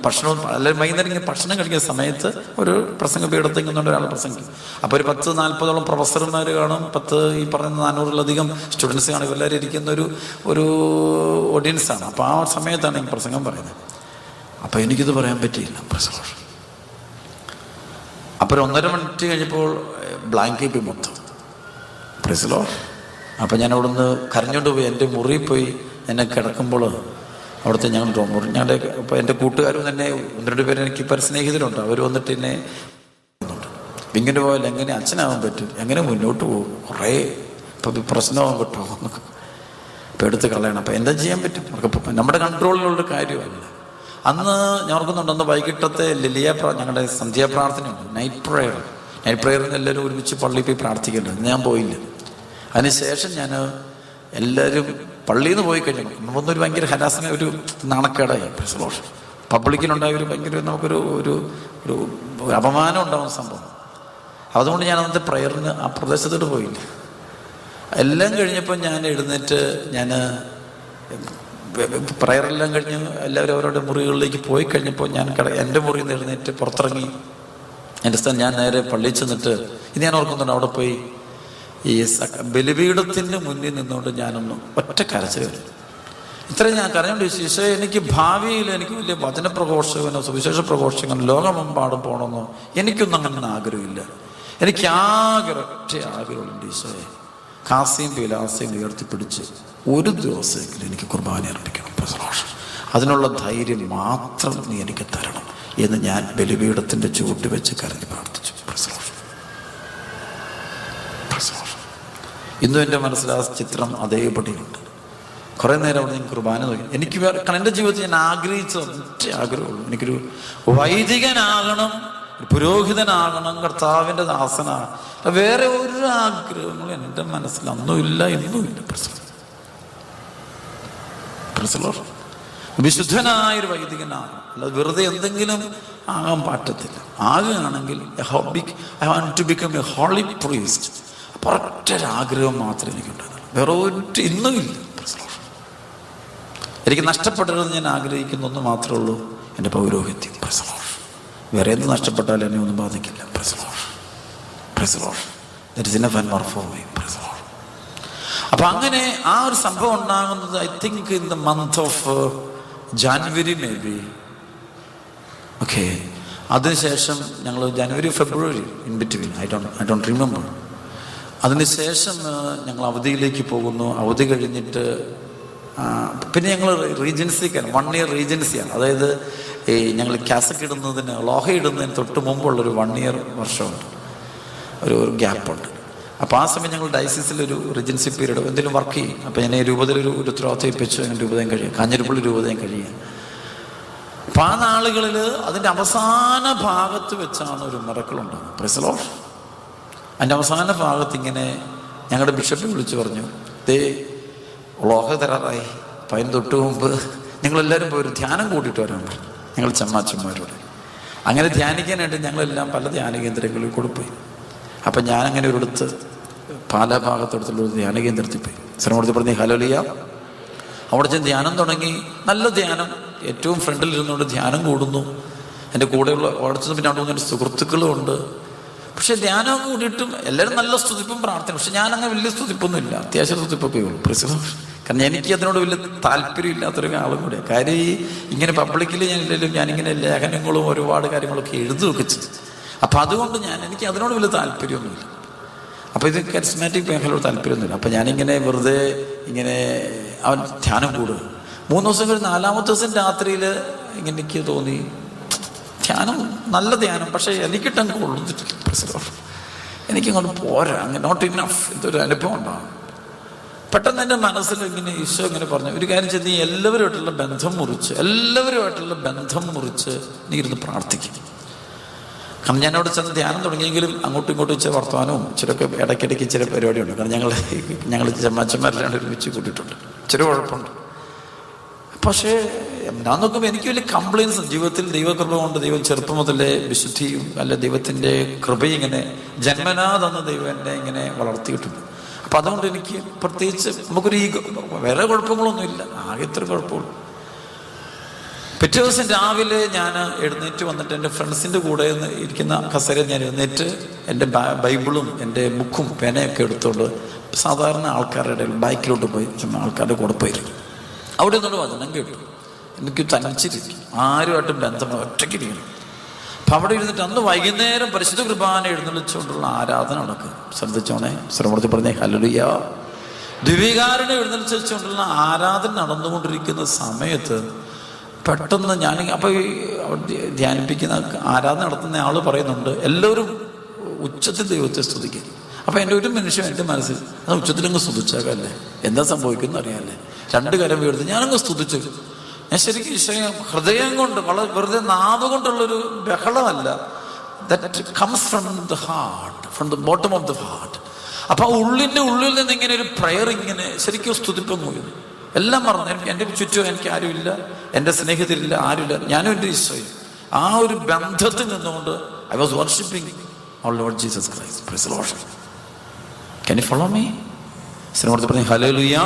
എല്ലാവരും വൈകുന്നേരം ഇങ്ങനെ ഭക്ഷണം കഴിക്കുന്ന സമയത്ത് ഒരു പ്രസംഗ പീഠത്തിൽ നിന്നുകൊണ്ട് ഒരാൾ പ്രസംഗിക്കും. അപ്പോൾ ഒരു 10-40ഓളം പ്രൊഫസർമാർ കാണും, 10 ഈ പറയുന്ന 400-ലധികം സ്റ്റുഡൻസ് കാണും. എല്ലാവരും ഇരിക്കുന്ന ഒരു ഓഡിയൻസാണ്. അപ്പോൾ ആ സമയത്താണ് ഈ പ്രസംഗം പറയുന്നത്. അപ്പം എനിക്കിത് പറയാൻ പറ്റിയില്ല. Price the Lord. അപ്പോൾ 1.5 മിനിറ്റ് കഴിഞ്ഞപ്പോൾ ബ്ലാങ്ക് പോയി മൊത്തം. Price the Lord. അപ്പം ഞാൻ അവിടെ നിന്ന് കരഞ്ഞുകൊണ്ട് പോയി എൻ്റെ മുറിയിൽ പോയി. എന്നെ കിടക്കുമ്പോൾ അവിടുത്തെ ഞങ്ങളുടെ ഇപ്പോൾ എൻ്റെ കൂട്ടുകാരും തന്നെ 1-2 പേര് എനിക്ക് ഇപ്പോൾ സ്നേഹിതരുണ്ട്. അവർ വന്നിട്ട് എന്നെ ഇങ്ങനെ പോയാൽ എങ്ങനെ അച്ഛനാവാൻ പറ്റും, എങ്ങനെ മുന്നോട്ട് പോകും, കുറേ ഇപ്പം പ്രശ്നമാകും കേട്ടോ എന്നൊക്കെ ഇപ്പം എടുത്ത് കളയണം. അപ്പം എന്താ ചെയ്യാൻ പറ്റും? നമ്മുടെ കൺട്രോളിലുള്ള കാര്യമല്ല. അന്ന് ഞാൻ ഓർക്കുന്നുണ്ട്, അന്ന് വൈകിട്ടത്തെ ഞങ്ങളുടെ സന്ധ്യാപ്രാർത്ഥനയുണ്ട്, നൈറ്റ് പ്രയറിന് എല്ലാവരും ഒരുമിച്ച് പള്ളിയിൽ പോയി പ്രാർത്ഥിക്കേണ്ടത്. ഞാൻ പോയില്ല. അതിനുശേഷം ഞാൻ എല്ലാവരും പള്ളിയിൽ നിന്ന് പോയി കഴിഞ്ഞു നമുക്കൊന്നൊരു ഭയങ്കര ഹരാസന, ഒരു നാണക്കേടായി. Praise the lord. പബ്ലിക്കിലുണ്ടായ ഒരു ഭയങ്കര നമുക്കൊരു ഒരു അപമാനം ഉണ്ടാകുന്ന സംഭവം. അതുകൊണ്ട് ഞാൻ അന്നത്തെ പ്രയറിന് ആ പ്രദേശത്തോട്ട് പോയില്ല. എല്ലാം കഴിഞ്ഞപ്പോൾ ഞാൻ എഴുന്നേറ്റ്, ഞാൻ പ്രയറെല്ലാം കഴിഞ്ഞ് എല്ലാവരും അവരുടെ മുറികളിലേക്ക് പോയി കഴിഞ്ഞപ്പോൾ ഞാൻ എൻ്റെ മുറിയിൽ നിന്ന് എഴുന്നേറ്റ് പുറത്തിറങ്ങി. എൻ്റെ സ്ഥലം ഞാൻ നേരെ പള്ളിയിൽ ചെന്നിട്ട്, ഇത് ഞാൻ ഓർക്കുന്നുണ്ട്, അവിടെ പോയി ഈ ബലിപീഠത്തിൻ്റെ മുന്നിൽ നിന്നുകൊണ്ട് ഞാനൊന്ന് ഒറ്റ കരച്ചിൽ വരും. ഇത്രയും ഞാൻ കരഞ്ഞോണ്ട് ഈശോ, എനിക്ക് ഭാവിയിൽ എനിക്ക് വലിയ വചനപ്രഘോഷകനോ സുവിശേഷ പ്രഘോഷകനോ ലോകമെമ്പാടും പോകണമെന്നോ എനിക്കൊന്നും അങ്ങനെ ആഗ്രഹമില്ല. എനിക്ക് ആകെ ഒറ്റ ആഗ്രഹമുണ്ട് ഈശോയെ, കാസിയും പിലാസയും ഉയർത്തിപ്പിടിച്ച് ഒരു ദിവസമെങ്കിലും എനിക്ക് കുർബാന അർപ്പിക്കണം. അതിനുള്ള ധൈര്യം മാത്രം നീ എനിക്ക് തരണം എന്ന് ഞാൻ ബലിപീഠത്തിൻ്റെ ചുവട്ട് വെച്ച് കരഞ്ഞ് പ്രാർത്ഥിച്ചു. ഇന്നും എൻ്റെ മനസ്സിൽ ആ ചിത്രം അതേപടിയുണ്ട്. കുറേ നേരം അവിടെ ഞാൻ കുർബാന നോക്കി. എനിക്ക് കാരണം എൻ്റെ ജീവിതത്തിൽ ഞാൻ ആഗ്രഹിച്ച ഒറ്റ ആഗ്രഹമുള്ളൂ, എനിക്കൊരു വൈദികനാകണം, പുരോഹിതനാകണം, കർത്താവിൻ്റെ ദാസനാണ്. വേറെ ഒരു ആഗ്രഹങ്ങളും എൻ്റെ മനസ്സിൽ അന്നും ഇല്ല, ഇന്നും ഇല്ല. വിശുദ്ധനായൊരു വൈദികനാകണം, അല്ലാതെ വെറുതെ എന്തെങ്കിലും ആകാൻ പറ്റത്തില്ല. ആകുകയാണെങ്കിൽ I want to become a holy priest. അപ്പോൾ ഒറ്റൊരാഗ്രഹം മാത്രമേ എനിക്കുണ്ടാകുന്നുള്ളൂ, വേറെ ഒറ്റ ഇന്നും ഇല്ല. എനിക്ക് നഷ്ടപ്പെടരുതെന്ന് ഞാൻ ആഗ്രഹിക്കുന്ന ഒന്ന് മാത്രമേ ഉള്ളൂ, എൻ്റെ പൗരോഹിത്യം. വേറെ എന്ത് നഷ്ടപ്പെട്ടാലും എന്നെ ഒന്നും ബാധിക്കില്ല. അപ്പൊ അങ്ങനെ ആ ഒരു സംഭവം ഉണ്ടാകുന്നത് I think in the month of January maybe. Okay, അതിനുശേഷം ഞങ്ങൾ January February in between, I don't remember. അതിനുശേഷം ഞങ്ങൾ അവധിയിലേക്ക് പോകുന്നു. അവധി കഴിഞ്ഞിട്ട് പിന്നെ ഞങ്ങൾ റീജൻസിക്കാണ്, 1 year റീജൻസിയാണ്. അതായത് ഈ ഞങ്ങൾ കാസറ്റ് ഇടുന്നതിന്, ലോഹ ഇടുന്നതിന് തൊട്ട് മുമ്പുള്ളൊരു 1 year വർഷമുണ്ട്, ഒരു ഗ്യാപ്പുണ്ട്. അപ്പോൾ ആ സമയം ഞങ്ങൾ ഡയസിസിലൊരു റീജൻസി പീരീഡ് എന്തെങ്കിലും വർക്ക് ചെയ്യും. അപ്പോൾ ഞാൻ രൂപതയിലൊരു ഉത്തരവാദിത്വം ഏൽപ്പിച്ചു. അങ്ങനെ രൂപതയും കഴിയും, കാഞ്ഞിരപ്പള്ളി രൂപതയും കഴിയുക. അപ്പം ആ നാളുകളിൽ അതിൻ്റെ അവസാന ഭാഗത്ത് വെച്ചാണ് ഒരു മിറക്കിളുണ്ടാകുന്നത്. Price the Lord. അതിൻ്റെ അവസാന ഭാഗത്ത് ഇങ്ങനെ ഞങ്ങളുടെ ബിഷപ്പ് വിളിച്ചു പറഞ്ഞു, ദേ ലോഹ തരാറായി. അപ്പം അതിന് തൊട്ട് മുമ്പ് ഞങ്ങളെല്ലാവരും പോയി ഒരു ധ്യാനം കൂട്ടിയിട്ട് വരാൻ പറഞ്ഞു, ഞങ്ങൾ ചമ്മാച്ചന്മാരോട്. അങ്ങനെ ധ്യാനിക്കാനായിട്ട് ഞങ്ങളെല്ലാം പല ധ്യാന കേന്ദ്രങ്ങളിൽ കൂടെ പോയി. അപ്പം ഞാനങ്ങനെ ഒരിടത്ത് പാലാ ഭാഗത്തോടത്തുള്ളൊരു ധ്യാന കേന്ദ്രത്തിൽ പോയി. ശ്രമത്തിൽ പറഞ്ഞ് ഹല്ലേലൂയ. അവിടെ ചെന്ന് ധ്യാനം തുടങ്ങി. നല്ല ധ്യാനം, ഏറ്റവും ഫ്രണ്ടിൽ ഇരുന്നുകൊണ്ട് ധ്യാനം കൂടുന്നു. എൻ്റെ കൂടെയുള്ള അവിടെ ചെന്ന് പിന്നെ അവിടെ എൻ്റെ സുഹൃത്തുക്കളും ഉണ്ട്. പക്ഷെ ധ്യാനം കൂടിയിട്ടും എല്ലാവരും നല്ല സ്തുതിപ്പും പ്രാർത്ഥന. പക്ഷെ ഞാനങ്ങനെ വലിയ സ്തുതിപ്പൊന്നും ഇല്ല, അത്യാവശ്യം സ്തുതിപ്പൊക്കെ ഉള്ളൂ. കാരണം എനിക്ക് അതിനോട് വലിയ താല്പര്യം ഇല്ലാത്തൊരു ആളും കൂടെ. കാര്യം ഇങ്ങനെ പബ്ലിക്കിൽ ഞാനിങ്ങനെ ലേഖനങ്ങളും ഒരുപാട് കാര്യങ്ങളൊക്കെ എഴുതുകയൊക്കെ ചെയ്തു. അപ്പം അതുകൊണ്ട് എനിക്ക് അതിനോട് വലിയ താല്പര്യമൊന്നുമില്ല. അപ്പോൾ ഇത് കരിസ്മാറ്റിക് മേഖലയോട് താല്പര്യമൊന്നുമില്ല. അപ്പം ഞാനിങ്ങനെ വെറുതെ ഇങ്ങനെ അവൻ ധ്യാനം കൂടുക. 3 ദിവസം കഴിഞ്ഞ് 4ാമത്തെ ദിവസം രാത്രിയിൽ ഇങ്ങനെ എനിക്ക് തോന്നി, ധ്യാനം നല്ല ധ്യാനം, പക്ഷേ എനിക്കിട്ടങ്ങ് കൊള്ളുന്നിട്ടില്ല. എനിക്കങ്ങോട്ട് പോരാ, അങ്ങനെ നോട്ട് ഇനഫ്. ഇതൊരു അനുഭവം ഉണ്ടാകും. പെട്ടെന്ന് എൻ്റെ മനസ്സിൽ ഇങ്ങനെ ഈശോ ഇങ്ങനെ പറഞ്ഞു, ഒരു കാര്യം ചെയ്ത് നീ എല്ലാവരുമായിട്ടുള്ള ബന്ധം മുറിച്ച് നീ ഇരുന്ന് പ്രാർത്ഥിക്കും. കാരണം ഞാനവിടെ ചെന്ന് ധ്യാനം തുടങ്ങിയെങ്കിലും അങ്ങോട്ടും ഇങ്ങോട്ടും ഇച്ചിരി വർത്തമാനവും ഇച്ചിരൊക്കെ ഇടയ്ക്കിടയ്ക്ക് ഇച്ചിരി പരിപാടിയുണ്ട്. കാരണം ഞങ്ങൾ ചമ്മാച്ചന്മാരെല്ലാം ഒരുമിച്ച് കൂട്ടിയിട്ടുണ്ട്, ഇച്ചിരി കുഴപ്പമുണ്ട്. പക്ഷേ ഞാൻ നോക്കുമ്പോൾ എനിക്ക് വലിയ കംപ്ലയിൻസ് ജീവിതത്തിൽ. ദൈവകൃപ കൊണ്ട് ദൈവം ചെറുപ്പം മുതലേ വിശുദ്ധിയും ദൈവത്തിൻ്റെ കൃപയും ഇങ്ങനെ ജന്മനാ തന്ന ദൈവം എന്നെ ഇങ്ങനെ വളർത്തിയിട്ടുണ്ട്. അപ്പം അതുകൊണ്ട് എനിക്ക് പ്രത്യേകിച്ച് നമുക്കൊരു വേറെ കുഴപ്പങ്ങളൊന്നുമില്ല, ആകെ ഇത്ര കുഴപ്പമുള്ളൂ. പിറ്റേ ദിവസം രാവിലെ ഞാൻ എഴുന്നേറ്റ് വന്നിട്ട് എൻ്റെ ഫ്രണ്ട്സിൻ്റെ കൂടെ ഇരിക്കുന്ന കസേരയിൽ ഞാൻ എഴുന്നേറ്റ് എൻ്റെ ബൈബിളും എൻ്റെ ബുക്കും പേനയൊക്കെ എടുത്തുകൊണ്ട് സാധാരണ ആൾക്കാരുടെ ബൈക്കിലോട്ട് പോയി ആൾക്കാരുടെ കൂടെ പോയിരുന്നു. അവിടെ നിന്നോട് വചനം കേട്ടു. എനിക്ക് തനിച്ചിരിക്കും, ആരുമായിട്ടും ബന്ധം ഒറ്റയ്ക്കിരിക്കണം. അപ്പം അവിടെ ഇരുന്നിട്ട് അന്ന് വൈകുന്നേരം പരിശുദ്ധ കുർബാന എഴുന്നള്ളിച്ചുകൊണ്ടുള്ള ആരാധന നടക്കും. ശ്രദ്ധിച്ചോണേ, ശ്രമത്തിൽ പറഞ്ഞേ ഹല്ലേലൂയ. ദിവ്യകാരുണ്യം എഴുന്നള്ളിച്ച് വെച്ചുകൊണ്ടുള്ള ആരാധന നടന്നുകൊണ്ടിരിക്കുന്ന സമയത്ത് പെട്ടെന്ന് ഞാൻ അപ്പോൾ ധ്യാനിപ്പിക്കുന്ന ആരാധന നടത്തുന്ന ആൾ പറയുന്നുണ്ട്, എല്ലാവരും ഉച്ചത്തിൽ ദൈവത്തെ സ്തുതിക്കും. അപ്പം എൻ്റെ ഒരു നിമിഷം എൻ്റെ മനസ്സിൽ അത് ഉച്ചത്തിലങ്ങ് സ്തുതിച്ചേക്കല്ലേ, എന്താ സംഭവിക്കുന്നത് അറിയാമല്ലേ. 2 കരം വീഴ്ത്തി ഞാനങ്ങ് സ്തുതിച്ചു. ഞാൻ ശരിക്കും ഹൃദയം കൊണ്ട് വെറുതെ നാവ് കൊണ്ടുള്ളൊരു ബഹളമല്ല, that comes from the heart, from the bottom of the heart. അപ്പം ഉള്ളിൽ നിന്ന് ഇങ്ങനെ ഒരു പ്രയർ, ഇങ്ങനെ ശരിക്കും സ്തുതിപ്പം പോയിരുന്നു. എല്ലാം മറന്നു. എൻ്റെ ചുറ്റും എനിക്ക് ആരുമില്ല, എൻ്റെ സ്നേഹിതരില്ല, ആരുമില്ല, ഞാനും എൻ്റെ ഈശോയും. ആ ഒരു ബന്ധത്തിൽ നിന്നുകൊണ്ട് I was worshipping our Lord Jesus Christ. Praise the Lord. Can you follow me? ശ്രമത്തിൽ പറഞ്ഞു ഹല്ലേലൂയ.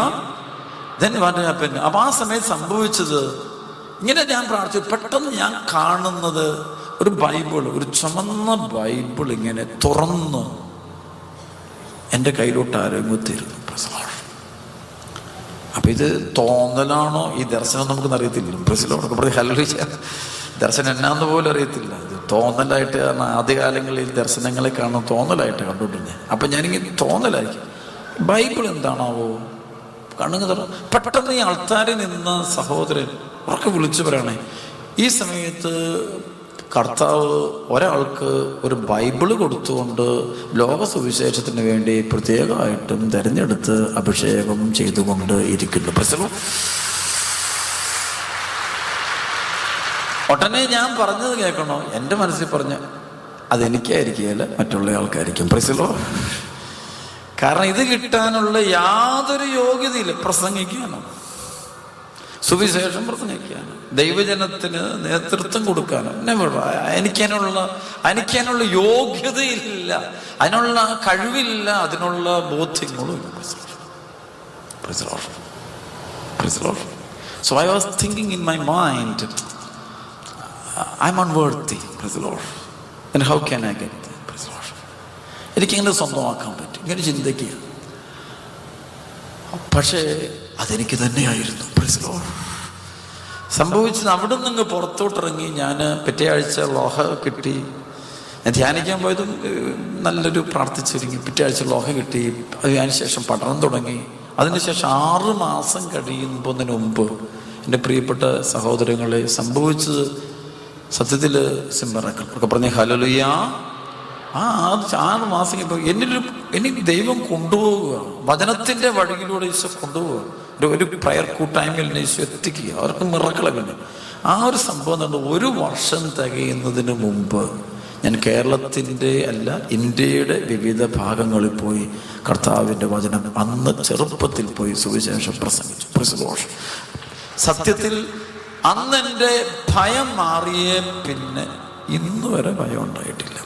Then what happened? അപ്പോൾ ആ സമയത്ത് സംഭവിച്ചത് ഇങ്ങനെ ഞാൻ പ്രാർത്ഥിച്ചു. പെട്ടെന്ന് ഞാൻ കാണുന്നത് ഒരു ബൈബിൾ, ഒരു ചുമന്ന ബൈബിൾ ഇങ്ങനെ തുറന്ന് എൻ്റെ കയ്യിലോട്ട് ആരോഗ്യം തരുന്നു. അപ്പം ഇത് തോന്നലാണോ ഈ ദർശനം നമുക്കൊന്നും അറിയത്തില്ല. പ്രസിലോടൊക്കെ പറഞ്ഞ് ഹല്ലേലൂയ, ദർശനം എന്നാന്ന് പോലും അറിയത്തില്ല. ഇത് തോന്നലായിട്ട്, കാരണം ആദ്യകാലങ്ങളിൽ ദർശനങ്ങളെ കാണുന്ന തോന്നലായിട്ട് കണ്ടുകൊണ്ടിരുന്നത്. അപ്പം ഞാനിങ്ങനെ തോന്നലായിരിക്കും. ബൈബിൾ എന്താണാവോ കണ്ണുങ്ങ തുറ. പെട്ടെന്ന് ഈ ആൾക്കാരിൽ നിന്ന സഹോദരൻ ഉറക്കെ വിളിച്ചു പറയണേ, ഈ സമയത്ത് കർത്താവ് ഒരാൾക്ക് ഒരു ബൈബിള് കൊടുത്തുകൊണ്ട് ലോക സുവിശേഷത്തിന് വേണ്ടി പ്രത്യേകമായിട്ടും തിരഞ്ഞെടുത്ത് അഭിഷേകം ചെയ്തുകൊണ്ട് ഇരിക്കുന്നു. പ്രശ്നം ഉടനെ ഞാൻ പറഞ്ഞത് കേൾക്കണോ? എൻ്റെ മനസ്സിൽ പറഞ്ഞ അതെനിക്കായിരിക്കുകയല്ല, മറ്റുള്ള ആൾക്കായിരിക്കും. പ്രശ്നമോ? കാരണം ഇത് കിട്ടാനുള്ള യാതൊരു യോഗ്യതയില്ല. പ്രസംഗിക്കാനോ, സുവിശേഷം പ്രസംഗിക്കാനോ, ദൈവജനത്തിന് നേതൃത്വം കൊടുക്കാനോ എനിക്കതിനുള്ള യോഗ്യതയില്ല, അതിനുള്ള കഴിവില്ല, അതിനുള്ള ബോധ്യങ്ങളും ഇല്ല. So I was thinking in my mind, I'm unworthy. Praise the Lord. And how can I get there? Praise the Lord. എനിക്കിങ്ങനെ സ്വന്തമാക്കാൻ പറ്റും, ഇങ്ങനെ ചിന്തിക്കുക. പക്ഷേ അതെനിക്ക് തന്നെയായിരുന്നു. Price the Lord. സംഭവിച്ചത് അവിടെ നിന്ന് പുറത്തോട്ടിറങ്ങി ഞാൻ പിറ്റേ ആഴ്ച ലോഹ കിട്ടി. ഞാൻ ധ്യാനിക്കാൻ പോയതും നല്ലൊരു പ്രാർത്ഥിച്ചൊരുങ്ങി. പിറ്റേ ആഴ്ച ലോഹ കിട്ടി. അതിനുശേഷം പഠനം തുടങ്ങി. അതിനുശേഷം 6 മാസം കഴിയുന്നതിന് മുമ്പ് എൻ്റെ പ്രിയപ്പെട്ട സഹോദരങ്ങളെ സംഭവിച്ചത് സത്യത്തിൽ സിംബറക്കൾ ഒക്കെ പറഞ്ഞ ഹല്ലേലൂയ. 6 മാസം ഇപ്പോൾ എനിക്ക് ദൈവം കൊണ്ടുപോവുക, വചനത്തിൻ്റെ വഴിയിലൂടെ ഈശോ കൊണ്ടുപോവുക. ഒരു പ്രയർ കൂട്ടായ്മയിൽ ഈശോ എത്തിക്കുക. അവർക്ക് മിറക്കിളൊക്കെ ആ ഒരു സംഭവം ഉണ്ട്. 1 വർഷം തികയുന്നതിന് മുമ്പ് ഞാൻ കേരളത്തിൻ്റെ അല്ല ഇന്ത്യയുടെ വിവിധ ഭാഗങ്ങളിൽ പോയി കർത്താവിൻ്റെ വചനം അന്ന് ചെറുപ്പത്തിൽ പോയി സുവിശേഷം പ്രസംഗിച്ചു. പ്രസംഗോഷം സത്യത്തിൽ അന്ന് എൻ്റെ ഭയം മാറിയേ പിന്നെ ഇന്ന് വരെ ഭയം ഉണ്ടായിട്ടില്ല.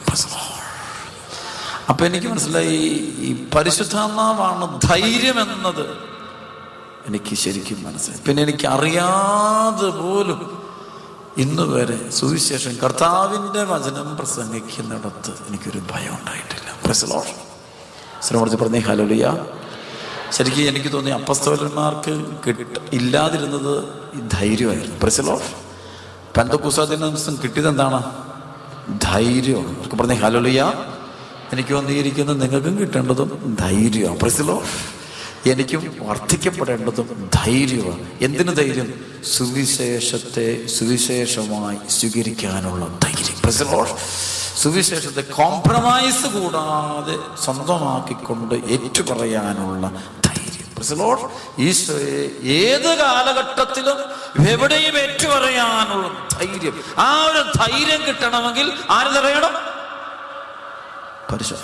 അപ്പൊ എനിക്ക് മനസ്സിലായി, ഈ പരിശുദ്ധാത്മാവാണ് ധൈര്യം എന്നത് എനിക്ക് ശരിക്കും മനസ്സിലായി. പിന്നെ എനിക്ക് അറിയാതെ പോലും ഇന്ന് വരെ സുവിശേഷം കർത്താവിൻ്റെ വചനം പ്രസംഗിക്കുന്നിടത്ത് എനിക്കൊരു ഭയം ഉണ്ടായിട്ടില്ല. Praise the lord. ശ്രമത്തിൽ പറഞ്ഞേ ഹല്ലേലൂയ. ശരിക്കും എനിക്ക് തോന്നി അപ്പസ്തോലന്മാർക്ക് ഇല്ലാതിരുന്നത് ഈ ധൈര്യമായിരുന്നു. Praise the lord. പെന്തക്കോസ്ത് ദിവസം കിട്ടിയത് എന്താണ്? ധൈര്യമാണ്. അവർക്ക് പറഞ്ഞേ ഹല്ലേലൂയ. എനിക്ക് വന്നിരിക്കുന്നത് നിങ്ങൾക്കും കിട്ടേണ്ടതും ധൈര്യമാണ്. Praise the lord. എനിക്കും വർദ്ധിക്കപ്പെടേണ്ടതും ധൈര്യമാണ്. എന്തിനു ധൈര്യം? സുവിശേഷത്തെ സുവിശേഷമായി സ്വീകരിക്കാനുള്ള ധൈര്യം. Praise the lord. സുവിശേഷത്തെ കോംപ്രമൈസ് കൂടാതെ സ്വന്തമാക്കിക്കൊണ്ട് ഏറ്റുപറയാനുള്ള ധൈര്യം. Praise the lord. ഈശോയെ ഏത് കാലഘട്ടത്തിലും എവിടെയും ഏറ്റുപറയാനുള്ള ധൈര്യം. ആ ഒരു ധൈര്യം കിട്ടണമെങ്കിൽ ആര് തടയണം?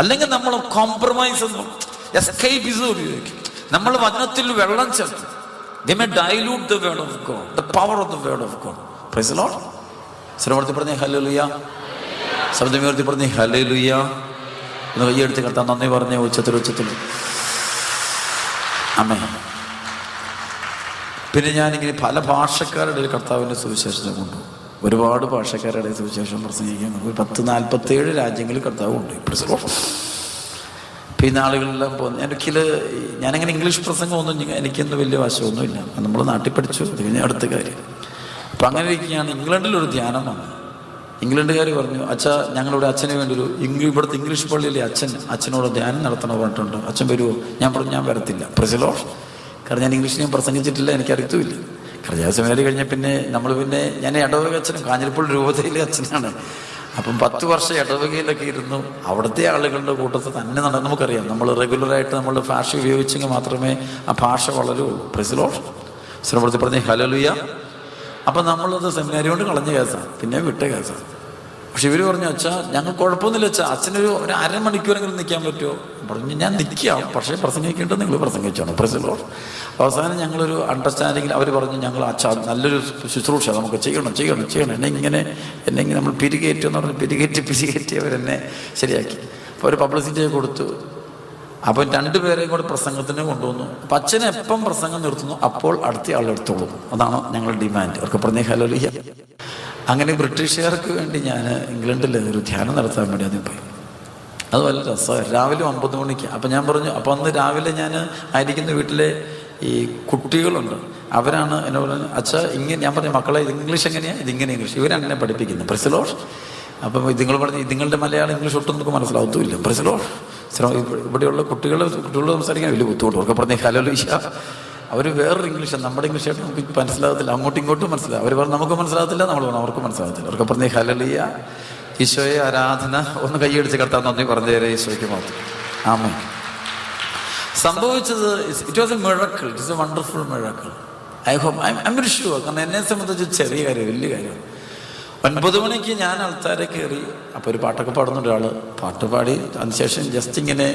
അല്ലെങ്കിൽ നമ്മൾ കോംപ്രമൈസ് എസ്കേപ്പിസം ഉപയോഗിക്കും. നമ്മൾ വചനത്തിൽ വെള്ളം ചേർക്കും. They may dilute the word of God, the power of the word of God. Praise the Lord. ശ്രമത്തിൽ പറഞ്ഞേ ഹല്ലേലൂയ. ശബ്ദമുയർത്തി പറഞ്ഞേ ഹല്ലേലൂയ. ഒന്ന് കൈയെടുത്ത് കർത്താൻ നന്ദി പറഞ്ഞേ ഉച്ചത്തിൽ. ആമേൻ. പിന്നെ ഞാനിങ്ങനെ പല ഭാഷക്കാരുടെ കർത്താവിൻ്റെ സുവിശേഷത്തെ കൊണ്ടു. ഒരുപാട് ഭാഷക്കാരുടെ സുവിശേഷം പ്രസംഗിക്കാൻ 10-47 രാജ്യങ്ങളിൽ കർത്താവുണ്ട്. പിന്നെ ആളുകളെല്ലാം പോകുന്നു. ഞാനങ്ങനെ ഇംഗ്ലീഷ് പ്രസംഗമൊന്നും എനിക്കൊന്നും വലിയ വശമൊന്നുമില്ല. നമ്മൾ നാട്ടിൽ പഠിച്ചു. അത് കഴിഞ്ഞ അടുത്ത കാര്യം. അപ്പം അങ്ങനെ ഇരിക്കുകയാണ്. ഇംഗ്ലണ്ടിലൊരു ധ്യാനം വന്നു. ഇംഗ്ലണ്ടുകാർ പറഞ്ഞു, അച്ഛാ ഞങ്ങളുടെ അച്ഛന് വേണ്ടി ഇവിടുത്തെ ഇംഗ്ലീഷ് പള്ളിയിലെ അച്ഛനോട് ധ്യാനം നടത്തണം പറഞ്ഞിട്ടുണ്ട്. അച്ഛൻ വരുമോ? ഞാൻ പറഞ്ഞു ഞാൻ വരത്തില്ല. Price the Lord. കാരണം ഞാൻ ഇംഗ്ലീഷ് ഞാൻ പ്രസംഗിച്ചിട്ടില്ല, എനിക്കറിയത്തുമില്ല. കർജാസമേരി കഴിഞ്ഞ പിന്നെ ഞാൻ ഇടവക അച്ഛനും കാഞ്ഞിരപ്പള്ളി രൂപതയിലെ അച്ഛനാണ്. അപ്പം 10 വർഷം ഇടവകയിലൊക്കെ ഇരുന്നു. അവിടുത്തെ ആളുകളുടെ കൂട്ടത്തിൽ തന്നെ നമുക്കറിയാം, നമ്മൾ റെഗുലറായിട്ട് നമ്മൾ ഭാഷ ഉപയോഗിച്ചെങ്കിൽ മാത്രമേ ആ ഭാഷ വളരുള്ളൂ. Price the lord. ശ്രമത്തിൽ പറഞ്ഞേ ഹല്ലേലൂയ. അപ്പം നമ്മളത് സെമിനാരി കൊണ്ട് കളഞ്ഞ കേസാണ്, പിന്നെ വിട്ട കേസാണ്. പക്ഷെ ഇവർ പറഞ്ഞു, അച്ഛാ ഞങ്ങൾ കുഴപ്പമൊന്നുമില്ല അച്ഛാ, അച്ഛനൊരു 1/2 മണിക്കൂറെങ്കിലും നിൽക്കാൻ പറ്റുമോ? പറഞ്ഞു ഞാൻ നിൽക്കാം, പക്ഷേ പ്രസംഗിക്കേണ്ടത് നിങ്ങൾ പ്രസംഗിച്ചോണം. Price the Lord. അവസാനം ഞങ്ങളൊരു അണ്ടർസ്റ്റാൻഡിങ്ങിൽ അവർ പറഞ്ഞു, ഞങ്ങൾ അച്ഛാ നല്ലൊരു ശുശ്രൂഷ നമുക്ക് ചെയ്യണം. എന്നെ ഇങ്ങനെ നമ്മൾ പിരികേറ്റെന്ന് പറഞ്ഞ് പിരികേറ്റി അവരെന്നെ ശരിയാക്കി. അപ്പോൾ ഒരു പബ്ലിസിറ്റി കൊടുത്തു. അപ്പം 2 പേരെയും കൂടെ പ്രസംഗത്തിന് കൊണ്ടുവന്നു. അപ്പം അച്ഛനെ എപ്പം പ്രസംഗം നിർത്തുന്നു അപ്പോൾ അടുത്ത ആളെടുത്തോളൂ. അതാണ് ഞങ്ങളുടെ ഡിമാൻഡ്. അവർക്ക് പറഞ്ഞേ ഹല്ലേലൂയ. അങ്ങനെ ബ്രിട്ടീഷുകാർക്ക് വേണ്ടി ഞാൻ ഇംഗ്ലണ്ടിൽ ഒരു ധ്യാനം നടത്താൻ വേണ്ടി ആദ്യം പോയി. അത് വളരെ രസമാണ്. രാവിലെ 9 മണിക്ക്. അപ്പം ഞാൻ പറഞ്ഞു, അപ്പോൾ അന്ന് രാവിലെ ഞാൻ ആയിരിക്കുന്ന വീട്ടിലെ ഈ കുട്ടികളുണ്ട്, അവരാണ് എന്നോട് പറഞ്ഞു, അച്ഛാ ഇങ്ങനെ. ഞാൻ പറഞ്ഞു, മക്കളെ ഇത് ഇംഗ്ലീഷ് എങ്ങനെയാണ്? ഇതിങ്ങനെ ഇംഗ്ലീഷ്. ഇവരാണ് എന്നെ പഠിപ്പിക്കുന്നത്. Price the Lord. അപ്പം നിങ്ങൾ പറഞ്ഞു, നിങ്ങളുടെ മലയാളം ഇംഗ്ലീഷ് ഒട്ടും നമുക്ക് മനസ്സിലാവത്തുമില്ല. Price the Lord. ഇവിടെയുള്ള കുട്ടികളോട് സംസാരിക്കാൻ വലിയ ബുദ്ധിമുട്ട്. ഒക്കെ പറഞ്ഞേ ഹല്ലേലൂയ. അവർ വേറൊരു ഇംഗ്ലീഷാണ്, നമ്മുടെ ഇംഗ്ലീഷായിട്ട് നമുക്ക് മനസ്സിലാകത്തില്ല. അങ്ങോട്ടും ഇങ്ങോട്ടും മനസ്സിലാവും. അവർ പറഞ്ഞു നമുക്ക് മനസ്സിലാകത്തില്ല, നമ്മൾ പറഞ്ഞു അവർക്ക് മനസ്സിലാകത്തില്ല. അവർക്ക് പറഞ്ഞേ ഹല്ലേലൂയ. ഈശോയെ ആരാധന. ഒന്ന് കൈയടിച്ച് കർത്താൻ നന്ദി പറഞ്ഞു തരാം. ഈശോയ്ക്ക് മാത്രം. ആമേൻ. സംഭവിച്ചത് it was a miracle. It is a wonderful miracle. I hope I'm very sure. കാരണം എന്നെ സംബന്ധിച്ച് ചെറിയ കാര്യം, വലിയ കാര്യം. 9 മണിക്ക് ഞാൻ ആൾക്കാരെ കയറി. അപ്പോൾ ഒരു പാട്ടൊക്കെ പാടുന്നുണ്ട് ഒരാൾ. പാട്ട് പാടി അതിനുശേഷം ജസ്റ്റ് ഇങ്ങനെ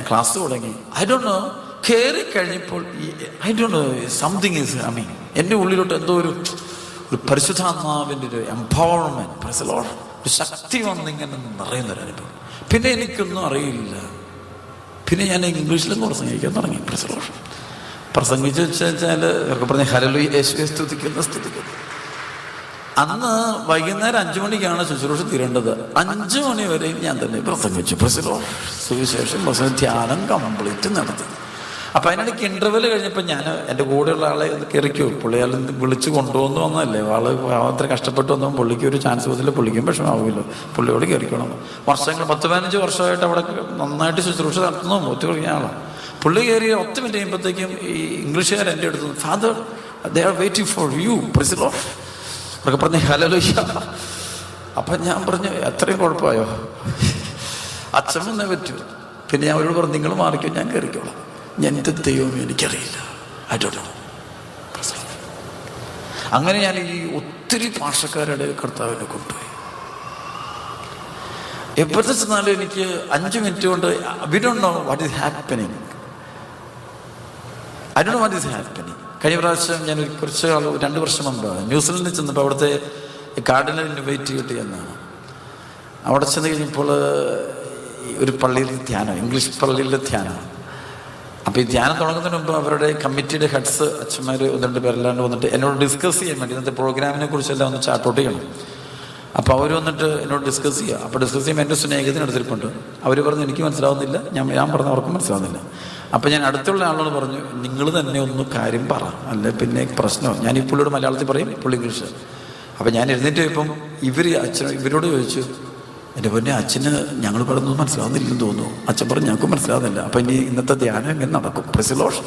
ക്ലാസ് തുടങ്ങി. ഐ ഡോണ്ട് നോ, കയറി കഴിഞ്ഞപ്പോൾ I don't no, something is coming. എൻ്റെ ഉള്ളിലോട്ട് എന്തോ ഒരു പരിശുദ്ധാത്മാവിൻ്റെ ഒരു എംപവർമെൻറ്റ്, പ്രൈസ് ദി ലോർഡ്, ഒരു ശക്തി വന്നിങ്ങനെ നിറയുന്നൊരനുഭവം. പിന്നെ എനിക്കൊന്നും അറിയില്ല. പിന്നെ ഞാൻ ഇംഗ്ലീഷിലും പ്രസംഗിക്കാൻ തുടങ്ങി. Price the Lord. പ്രസംഗിച്ചു വെച്ചാൽ അവർക്ക് പറഞ്ഞ ഹല്ലേലൂയ, യേശുവെ സ്തുതിക്കുന്നു. അന്ന് വൈകുന്നേരം 5 മണിക്കാണ് ശുശ്രൂഷ തീരേണ്ടത്. 5 മണി വരെയും ഞാൻ തന്നെ പ്രസംഗിച്ചു. Price the Lord. സുവിശേഷം ധ്യാനം കംപ്ലീറ്റ് നടത്തി. അപ്പം അതിനിടയ്ക്ക് ഇൻ്റർവെൽ കഴിഞ്ഞപ്പോൾ ഞാൻ എൻ്റെ കൂടെയുള്ള ആളെ കയറിക്കോ, പുള്ളിയാൽ വിളിച്ച് കൊണ്ടുവന്ന് വന്നതല്ലേ, ആള് അത്ര കഷ്ടപ്പെട്ട് വന്നപ്പോൾ പുള്ളിക്ക് ഒരു ചാൻസ് വന്നില്ല. പുള്ളിക്കും വിഷമാവില്ല, പുള്ളിയോട് കയറിക്കണം. വർഷങ്ങൾ 10-15 വർഷമായിട്ട് അവിടെ നന്നായിട്ട് ശുശ്രൂഷ നടത്തുന്നു. ഒത്തിരി കഴിഞ്ഞ ആളാണ്. പുള്ളി കയറി 10 മിനിറ്റ് കഴിയുമ്പോഴത്തേക്കും ഈ ഇംഗ്ലീഷുകാർ എൻ്റെ അടുത്ത്, father they are waiting for you. Price the Lord. അവർക്ക് പറഞ്ഞു ഹല്ലേലൂയ. അപ്പം ഞാൻ പറഞ്ഞു, എത്രയും കുഴപ്പമായോ, അച്ഛൻ വന്നേ പറ്റൂ. പിന്നെ ഞാൻ അവരോട് പറഞ്ഞു, നിങ്ങൾ മാറിക്കോ, ഞാൻ കയറിക്കോളാം. എൻ്റെ ദൈവം എനിക്കറിയില്ല. I don't no. അങ്ങനെ ഞാൻ ഈ ഒത്തിരി ഭാഷക്കാരുടെ കർത്താവിനെ കൊണ്ടുപോയി. എപ്പോഴത്തെ ചെന്നാലും എനിക്ക് 5 മിനിറ്റ് കൊണ്ട് V don't know what is happening. I don't know what is happening. കഴിഞ്ഞ പ്രാവശ്യം ഞാൻ കുറച്ച് 2 വർഷം മുമ്പ് ന്യൂസിലൻഡിൽ ചെന്നപ്പോൾ അവിടുത്തെ കാർഡിനൽ ഇൻവൈറ്റ് കിട്ടിയെന്നാണ്. അവിടെ ചെന്ന് കഴിഞ്ഞപ്പോൾ ഒരു പള്ളിയിൽ ധ്യാനം, ഇംഗ്ലീഷ് പള്ളിയിലെ ധ്യാനം. അപ്പോൾ ഈ ധ്യാനം തുടങ്ങുന്നതിന് മുമ്പ് അവരുടെ കമ്മിറ്റിയുടെ ഹെഡ്സ് അച്ഛന്മാർ 1-2 പേരെല്ലാണ്ട് വന്നിട്ട് എന്നോട് ഡിസ്കസ് ചെയ്യാൻ വേണ്ടി ഇന്നത്തെ പ്രോഗ്രാമിനെ കുറിച്ചെല്ലാം ഒന്ന് ചാർട്ട് ഔട്ട് ചെയ്യണം. അപ്പോൾ അവർ വന്നിട്ട് എന്നോട് ഡിസ്കസ് ചെയ്യുക. അപ്പോൾ ഡിസ്കസ് ചെയ്യുമ്പോൾ എൻ്റെ സ്നേഹിതനെടുത്തിരിപ്പുണ്ട്. അവർ പറഞ്ഞു എനിക്ക് മനസ്സിലാവുന്നില്ല, ഞാൻ പറഞ്ഞ അവർക്കും മനസ്സിലാവുന്നില്ല. അപ്പോൾ ഞാൻ അടുത്തുള്ള ആളോട് പറഞ്ഞു, നിങ്ങൾ തന്നെ ഒന്ന് കാര്യം പറ, അല്ലെ പിന്നെ പ്രശ്നമാണ്. ഞാൻ ഈ പുള്ളിയോട് മലയാളത്തിൽ പറയും, പുള്ളി ഇംഗ്ലീഷ്. അപ്പോൾ ഞാൻ എഴുന്നേറ്റ് ഇപ്പം ഇവരോട് ചോദിച്ചു, എൻ്റെ പൊന്നെ അച്ഛന് ഞങ്ങൾ പറയുന്നത് മനസ്സിലാവുന്നില്ലെന്ന് തോന്നുന്നു. അച്ഛൻ പറഞ്ഞു ഞങ്ങൾക്ക് മനസ്സിലാവുന്നില്ല. അപ്പം ഇനി ഇന്നത്തെ ധ്യാനം എങ്ങനെ നടക്കും? Price the Lord.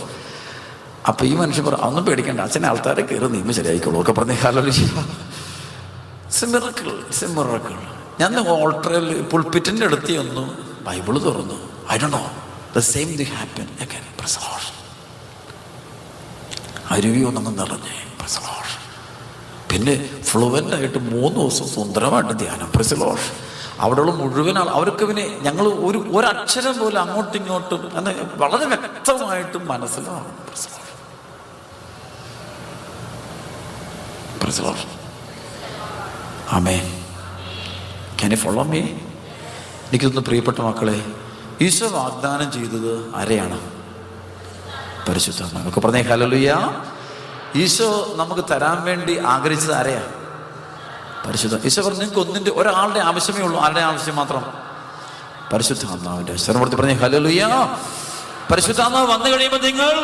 അപ്പം ഈ മനുഷ്യൻ പറഞ്ഞു, അതൊന്നും പേടിക്കണ്ട, അച്ഛനെ ആൾക്കാരെ കയറി നിയമം ശരിയായിക്കോളൂ ഒക്കെ പറഞ്ഞ് ഹല്ലേലൂയ. സിമിറക്കിൾ. ഞാൻ ഓൾട്ടറിൽ പുൾപിറ്റിൻ്റെ അടുത്ത് ഒന്ന് ബൈബിള് തുറന്നു. I don't know, the same thing happen again. Praise the lord. അരുവി ഒന്നങ്ങ് നിറഞ്ഞേ. Praise the lord. പിന്നെ ഫ്ലുവൻ്റ് ആയിട്ട് 3 ദിവസം സുന്ദരമായിട്ട് ധ്യാനം. Praise the lord. അവിടെയുള്ള മുഴുവൻ അവർക്ക് പിന്നെ ഞങ്ങൾ ഒരക്ഷരം പോലും അങ്ങോട്ടും ഇങ്ങോട്ടും വളരെ വ്യക്തമായിട്ടും മനസ്സിലാവും. Amen. Can you follow me? എനിക്കൊന്ന് പ്രിയപ്പെട്ട മക്കളെ, ഈശോ വാഗ്ദാനം ചെയ്തത് ആരെയാണ്? പരിശുദ്ധാത്മാവ്. ഒക്കെ പറഞ്ഞേ ഹല്ലേലൂയ. ഈശോ നമുക്ക് തരാൻ വേണ്ടി ആഗ്രഹിച്ചത് ആരെയാ? പരിശുദ്ധ. ഈശോ പറഞ്ഞു നിങ്ങൾക്ക് ഒരാളുടെ ആവശ്യമേ ഉള്ളൂ. ആരുടെ ആവശ്യം മാത്രം? പരിശുദ്ധാത്മാവിന്റെ. സ്വരപ്പെടുത്തി പറഞ്ഞേ ഹല്ലേലൂയ. പരിശുദ്ധാത്മാവ് വന്നു കഴിയുമ്പോൾ നിങ്ങൾ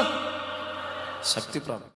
ശക്തി പ്രാപിക്കും.